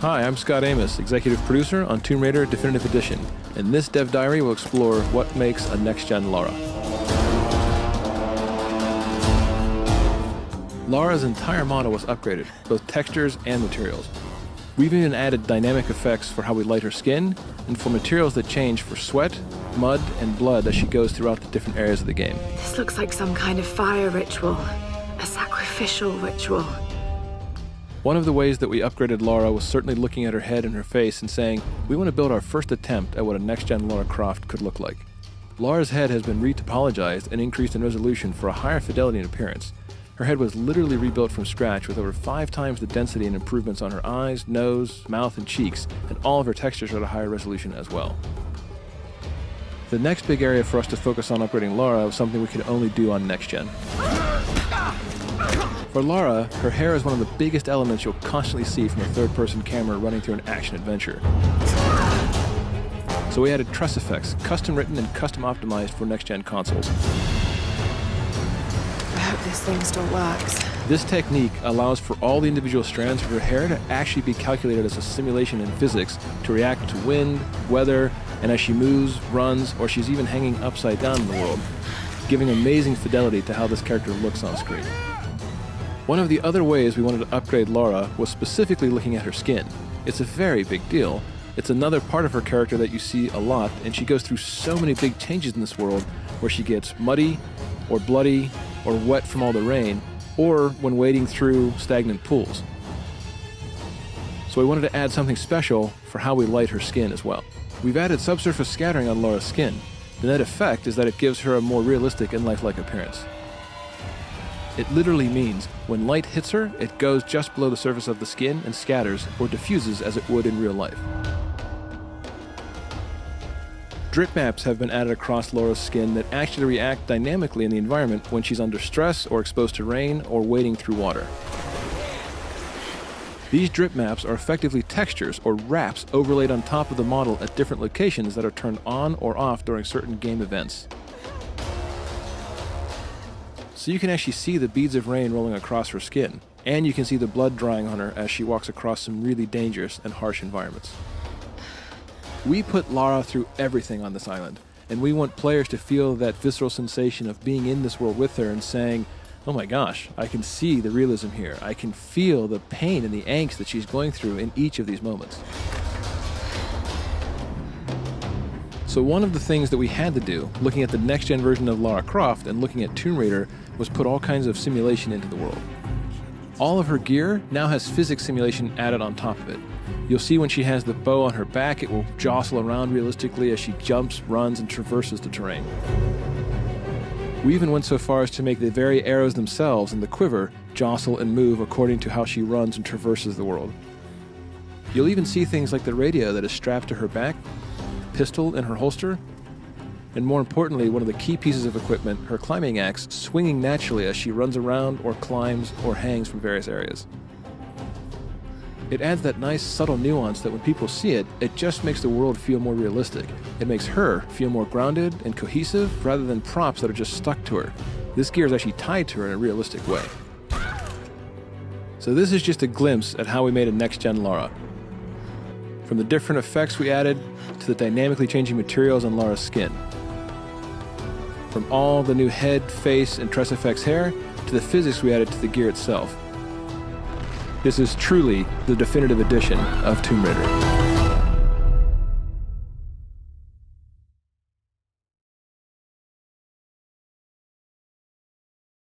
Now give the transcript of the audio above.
Hi, I'm Scott Amos, executive producer on Tomb Raider Definitive Edition, and this Dev Diary will explore what makes a next-gen Lara. Lara's entire model was upgraded, both textures and materials. We've even added dynamic effects for how we light her skin, and for materials that change for sweat, mud, and blood as she goes throughout the different areas of the game. This looks like some kind of fire ritual, a sacrificial ritual. One of the ways that we upgraded Lara was certainly looking at her head and her face and saying, we want to build our first attempt at what a next-gen Lara Croft could look like. Lara's head has been retopologized and increased in resolution for a higher fidelity and appearance. Her head was literally rebuilt from scratch with over 5 times the density and improvements on her eyes, nose, mouth, and cheeks, and all of her textures are at a higher resolution as well. The next big area for us to focus on upgrading Lara was something we could only do on next-gen. For Lara, her hair is one of the biggest elements you'll constantly see from a third-person camera running through an action adventure. So we added tress effects, custom written and custom optimized for next-gen consoles. I hope this thing still works. This technique allows for all the individual strands of her hair to actually be calculated as a simulation in physics to react to wind, weather, and as she moves, runs, or she's even hanging upside down in the world, giving amazing fidelity to how this character looks on screen. One of the other ways we wanted to upgrade Lara was specifically looking at her skin. It's a very big deal. It's another part of her character that you see a lot, and she goes through so many big changes in this world where she gets muddy, or bloody, or wet from all the rain, or when wading through stagnant pools. So we wanted to add something special for how we light her skin as well. We've added subsurface scattering on Lara's skin. The net effect is that it gives her a more realistic and lifelike appearance. It literally means when light hits her, it goes just below the surface of the skin and scatters or diffuses as it would in real life. Drip maps have been added across Lara's skin that actually react dynamically in the environment when she's under stress or exposed to rain or wading through water. These drip maps are effectively textures or wraps overlaid on top of the model at different locations that are turned on or off during certain game events. So you can actually see the beads of rain rolling across her skin, and you can see the blood drying on her as she walks across some really dangerous and harsh environments. We put Lara through everything on this island, and we want players to feel that visceral sensation of being in this world with her and saying, oh my gosh, I can see the realism here. I can feel the pain and the angst that she's going through in each of these moments. So one of the things that we had to do, looking at the next-gen version of Lara Croft and looking at Tomb Raider, was put all kinds of simulation into the world. All of her gear now has physics simulation added on top of it. You'll see when she has the bow on her back, it will jostle around realistically as she jumps, runs, and traverses the terrain. We even went so far as to make the very arrows themselves and the quiver jostle and move according to how she runs and traverses the world. You'll even see things like the radio that is strapped to her back, the pistol in her holster, and more importantly, one of the key pieces of equipment, her climbing axe, swinging naturally as she runs around or climbs or hangs from various areas. It adds that nice subtle nuance that when people see it, it just makes the world feel more realistic. It makes her feel more grounded and cohesive rather than props that are just stuck to her. This gear is actually tied to her in a realistic way. So this is just a glimpse at how we made a next-gen Lara. From the different effects we added to the dynamically changing materials on Lara's skin. From all the new head, face, and tress effects hair to the physics we added to the gear itself. This is truly the definitive edition of Tomb Raider.